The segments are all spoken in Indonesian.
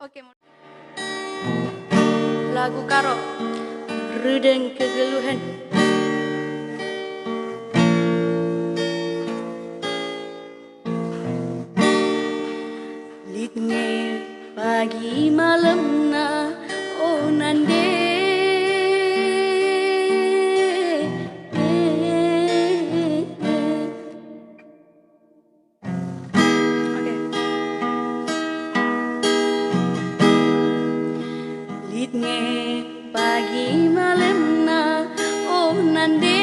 Oke, lagu Karo, Redeng Kegeluhan. Litnge pagi malam na oh nande Litnge pagi malam na oh nande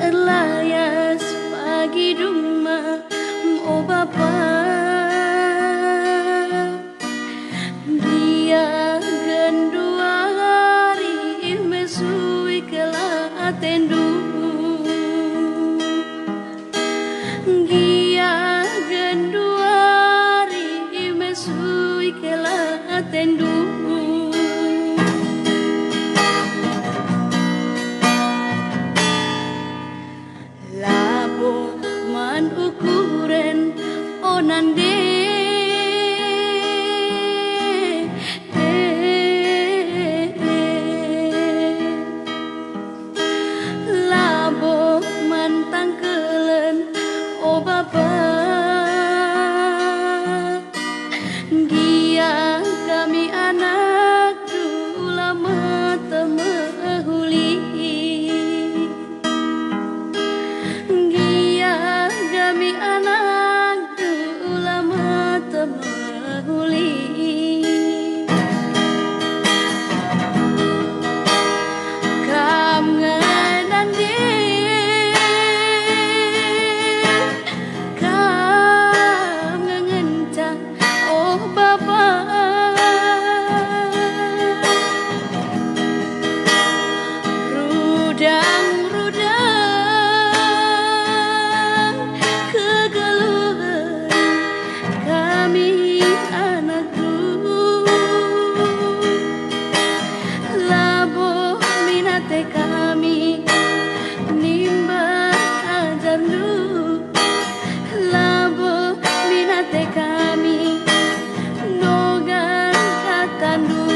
Erlayas pagi rumah oh bapa dia gendua hari mesui kela tendu Gia genduari mesui kela tendu Labo man ukuren onande Labo man tangkelen oh bapa Gia kami anak dula mata mahuli Gia kami anak dula mata mahuli Kam ngenandi Rudang kegeluhan kami anakku Labo minate kami nimba ajarnu Labo minate kami nogan katandu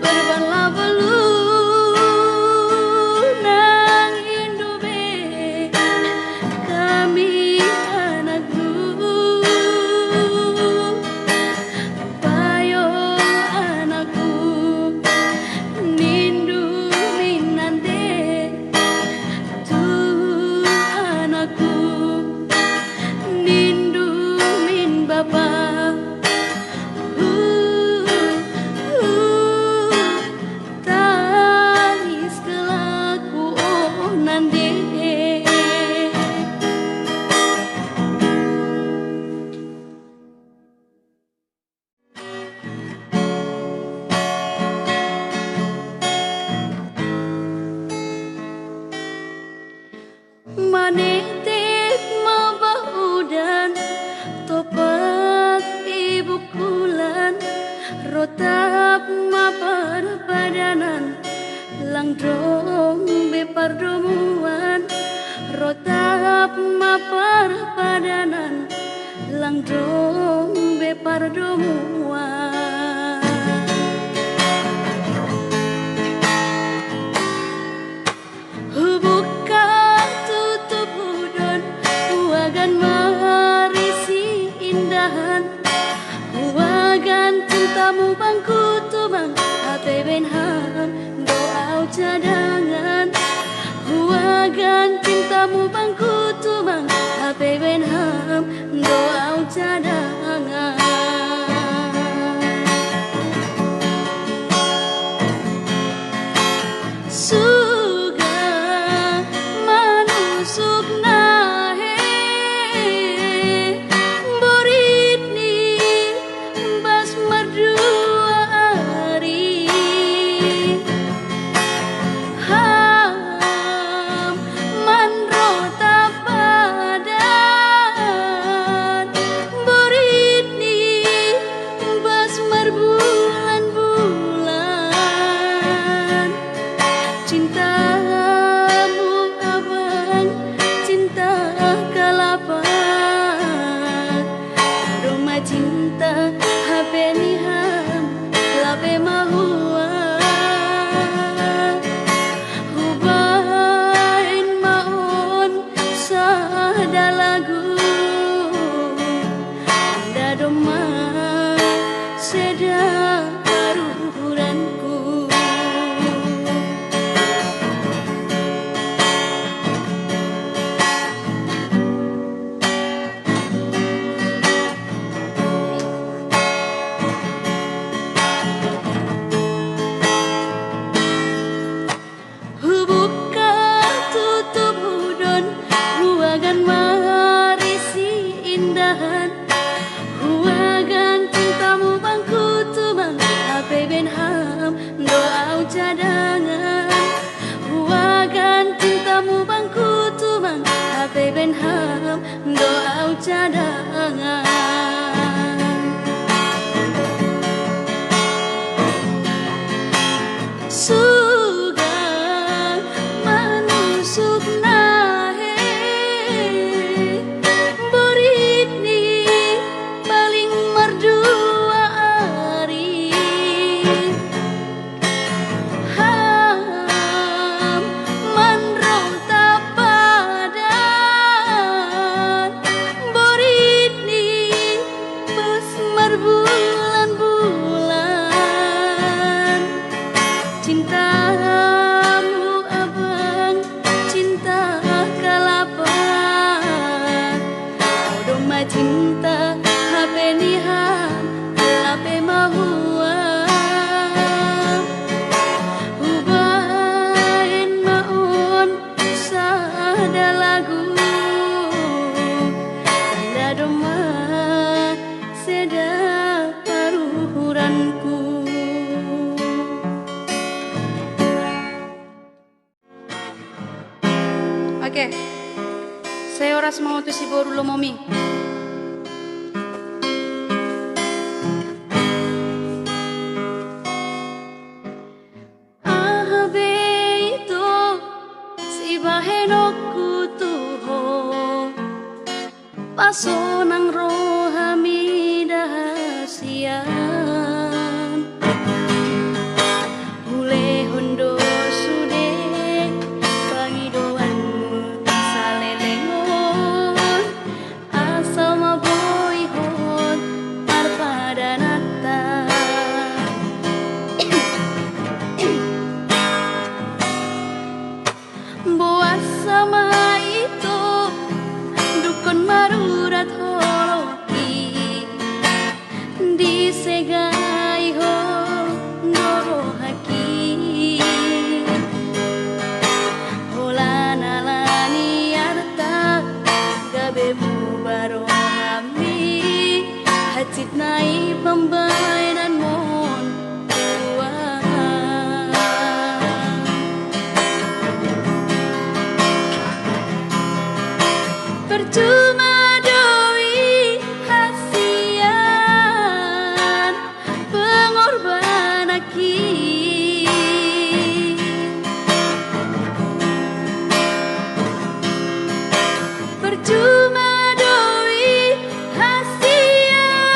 berban labelu Manetek mabaudan topat ibu kulan rotap mapar padanan langdrong bepardomuan rotap mapar padanan langdrong bepardomuan Wagan cintamu bangku tumang hati benham doa cadangan Wagan cintamu bangku tumang hati benham doa cadangan Suga manusuk Bori kamu bangku tumang ape ben ham doa cadangan suga manusuk nahe boritni paling merdua ari ham manrong tapadan boritni bus merbulan-bulan cintamu abang cinta kalapan odoma cinta hape niham hape mahuam ubain maun sada lagu anda doma seda paruhuranku. Oke, saya oras mau tu si boru lo momi. Ahabe itu si bahenokku tuho pasonang rohami dahasian hule hondo sude pangidoan salelengon asal maboy hot parpadanata boas sama itu dukun marurat holoki disegai ho noro haki holanalani arta gabe bubaro hami hacit nai pembay dan mon percuma doi hasian pengorban aki percuma doi hasian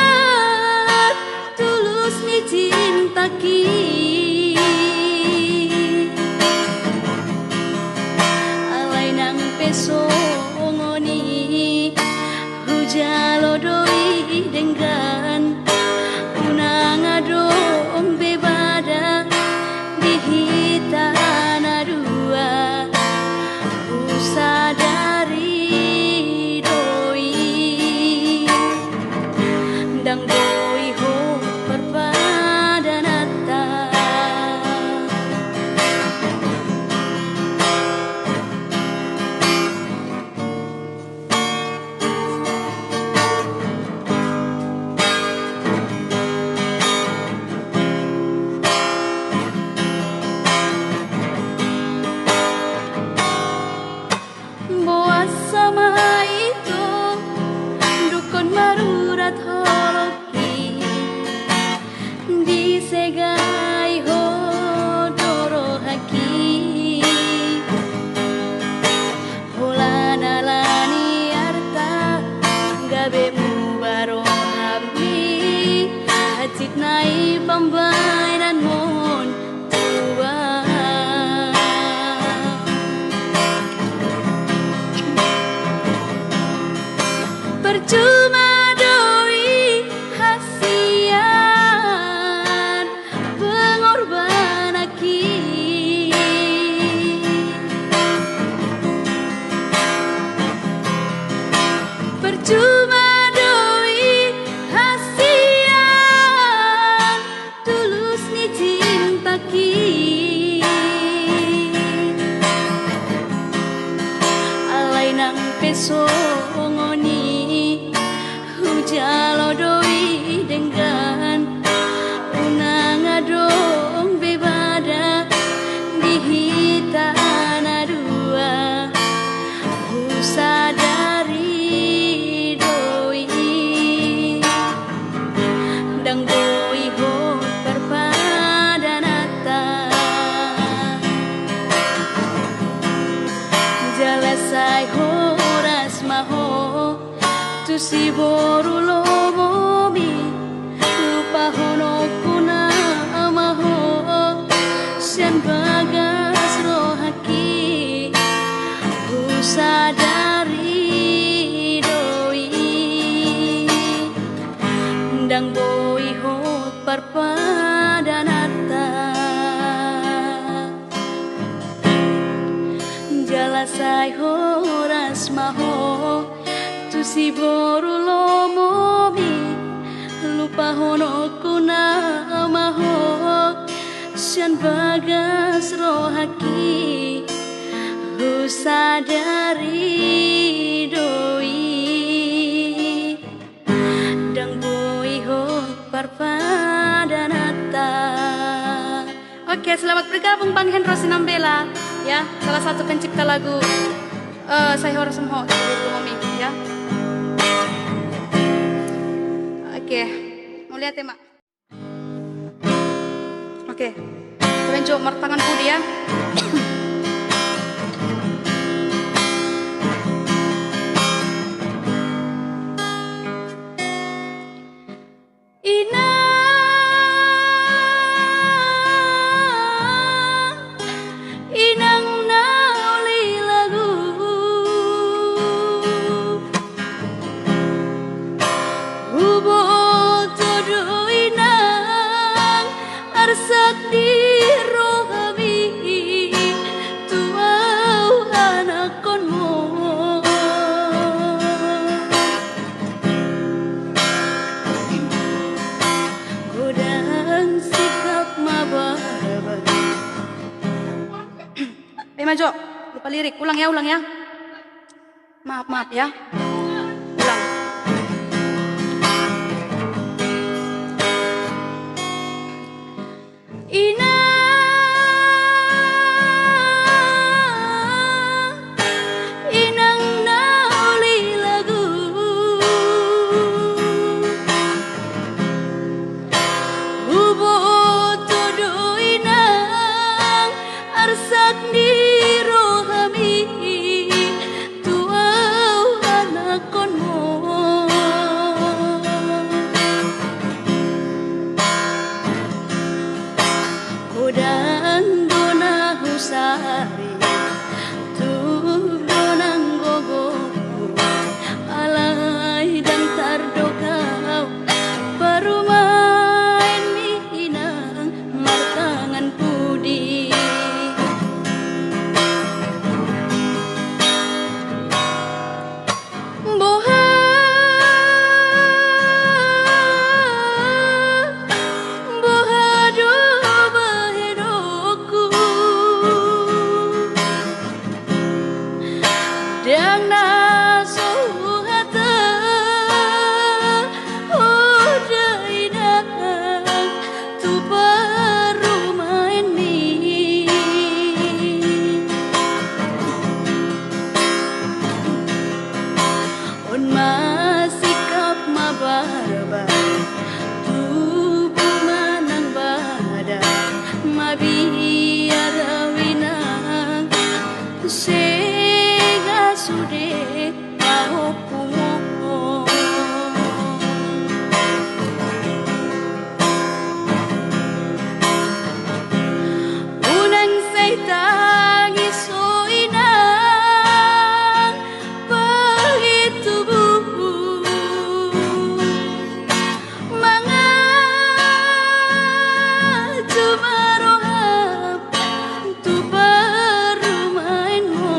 tulus ni cinta ki alai nang peso hujalo doi dengan unang adong bebada di hitana dua usadari doi dang doi ho perpadanata boas sama itu dukun marurat holoki disegai ho doro haki holanalani arta gabe mubaro hami hacit nai pambay dan mon tua percuma doi hasian pengorban aki percuma doi hasian tulus ni cinta ki alai nang peso ngoni hujalo doi dengan unang adong bebada di hitana dua Jalasai horas maho tu si boru lomomi lupa hono kuna amaho sian bagas rohaki sadari doi dang boi hot parpadanata jalasai horas maho tu si boru lomomi lupa hono kuna maho sian bagas rohaki sadari doi dang boi ho parpadanata. Oke, selamat bergabung Bang Hendro Sinambela ya, salah satu pencipta lagu Saya Horas Maho Momi ya. Oke, mau lihat ya Mak. Oke, kalian coba tangan Budi ya. Maju, lupa lirik, ulang ya. Maaf ya. Ulang. Inang nauli lagu Hubo todo inang arsak di sari tu donang gogo alai dan tardokau baru main minang martangan pudi boha do bahedoku Dang naso hata Hodainang tu baru main mi On masikap mabarba Tubuh manang bada Mabiara winang sude mahokumo unang saitang isoinang pahitubuh mga jumarohap tu baru main mo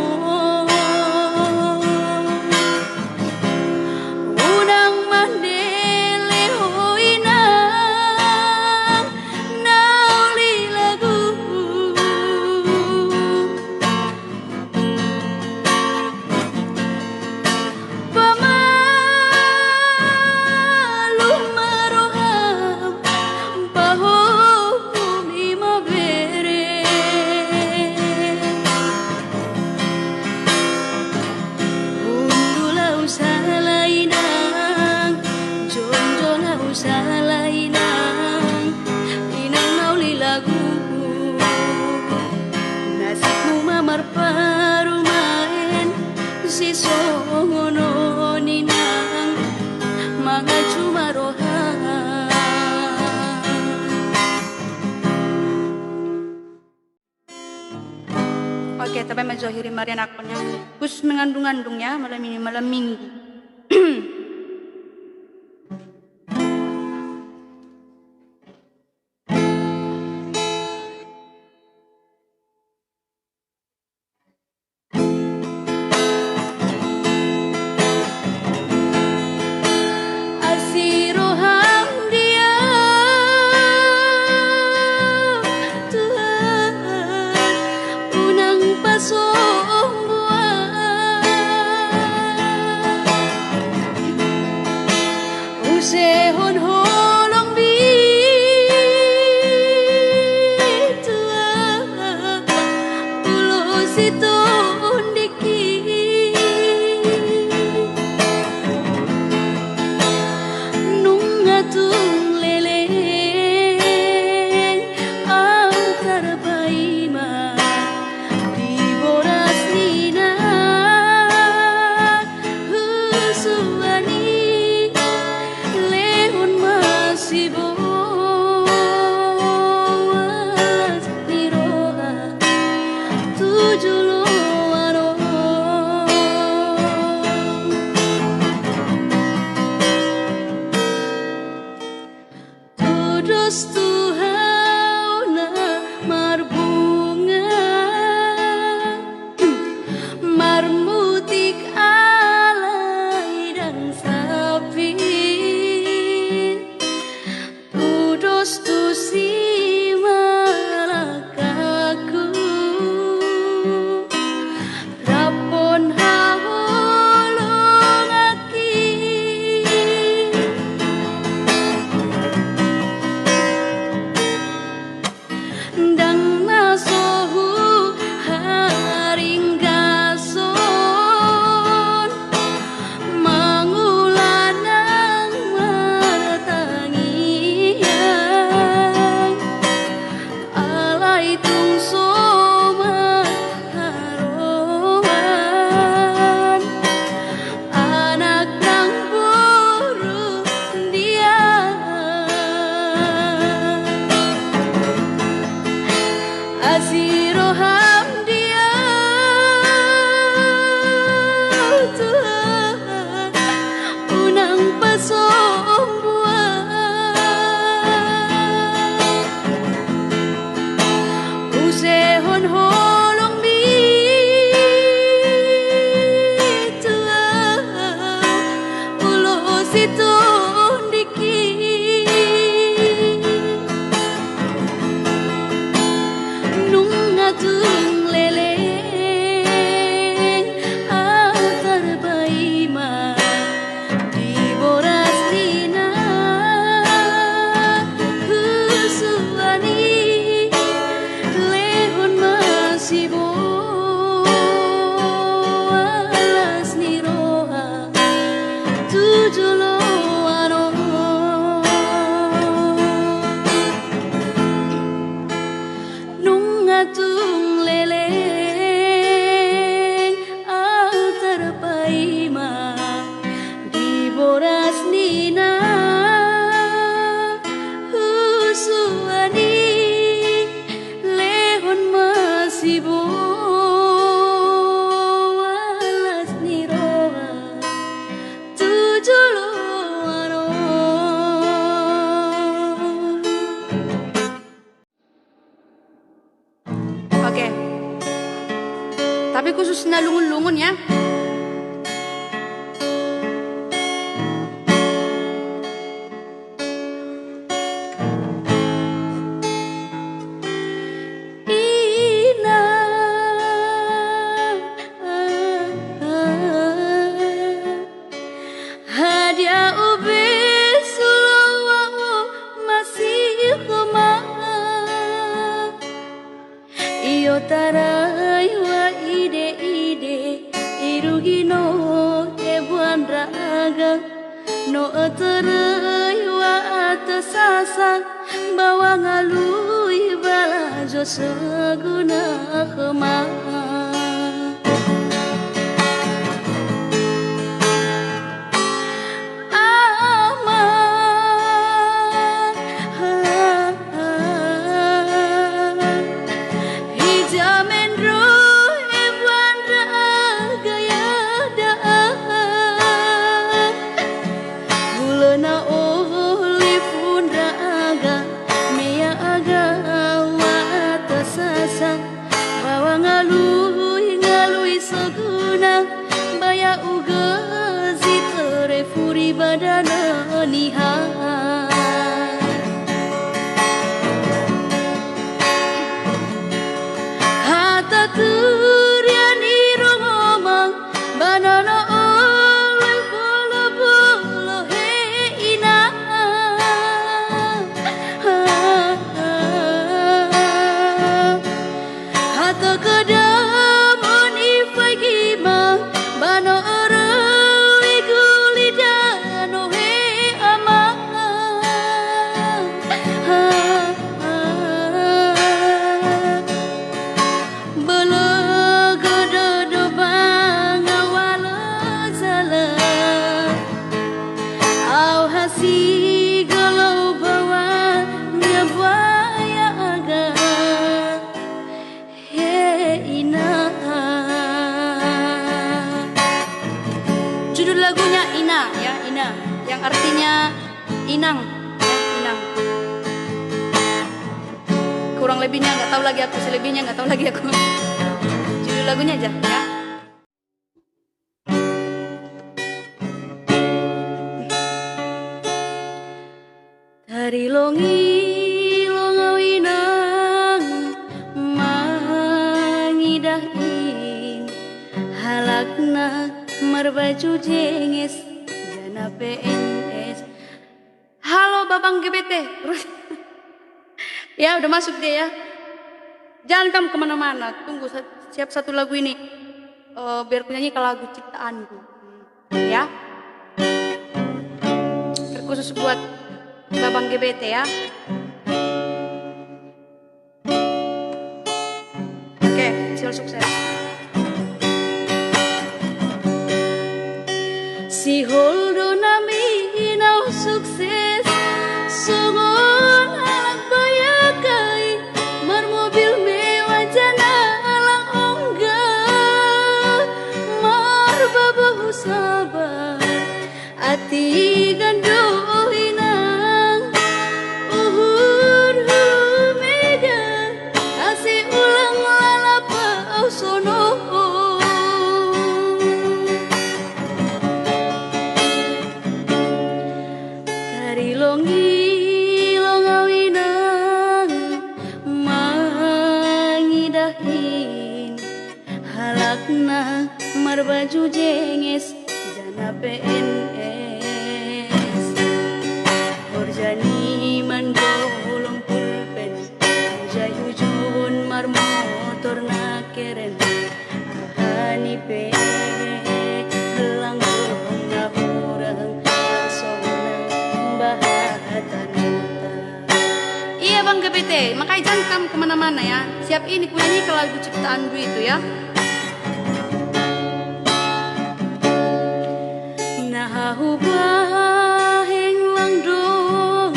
si sono ninang mga jumarohan. Oke, tapi mazohiri Marian akunnya khusus mengandung-andungnya malam ini malam minggu. Tapi khusus na lungun-lungun ya. Tarai wa ide irugi no ebuan raga no tarai wa atasasa bawa ngalui balajo seguna kemah isoguna baya uga zitere furi badana niha hata turiani rongomang banana oleh bolo bolo he ina hata kedam oni fagima bano arawi gulidano he ama balagodo banga wala zala au hasi galau bawa nyabaya aga he ina. Judul lagunya Ina ya, Ina yang artinya inang ya, inang. Kurang lebihnya nggak tahu lagi aku, selebihnya nggak tahu lagi aku. Judul lagunya aja ya. Dari longi longawinang mangidahin halakna marbaju jenges jana PNS. Halo Babang GBT. Ya udah masuk dia ya. Jangan kamu kemana-mana. Tunggu siap satu lagu ini. Biar ku nyanyi ke lagu ciptaanku. Ya. Terkhusus buat Babang GBT ya. Oke, hasil sukses. Si holdo nami inau sukses sungon halak bayakai mar mobil mewah jana alang ongga mar babahu sabar ati gando inang uhur mega kasih ulang lalapa sono. Longi longawinang mangidahin halakna marbaju jenges jana PNS horjani mandolong pulpen jayujun mar motor na keren ahani pe helang na hurang iya Bang GBT, makanya jangan kamu kemana-mana ya. Siap ini ku nyanyi ke lagu ciptaan gue itu ya. Nah hubaheng langdong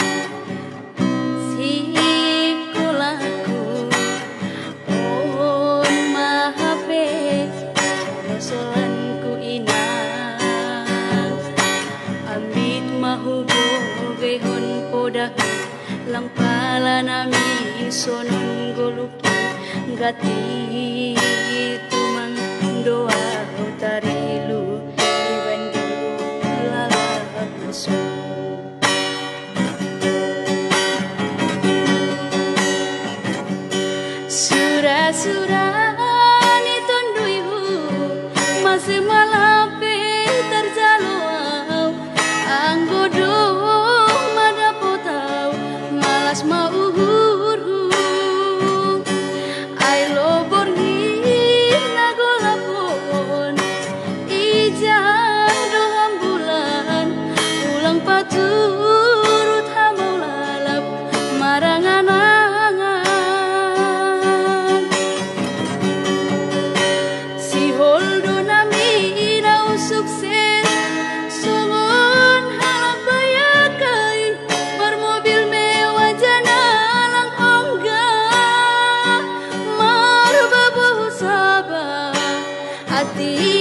si kolaku on mahape solanku inang ambit mahubo behon poda lang pala namin sonon guluki gati tumang doa tarilu iban dulu lalak maso surah-surah ni tonduihu masih malape terjaluau anggodo malas mauhuru ai lobor ni nagolapon ijan doham bulan ulang paturut hamau lalap marangan-angan si holdo nami inau sukses songon halak bayakai bermobil mewah jana lang ongga mar babahu sabar hati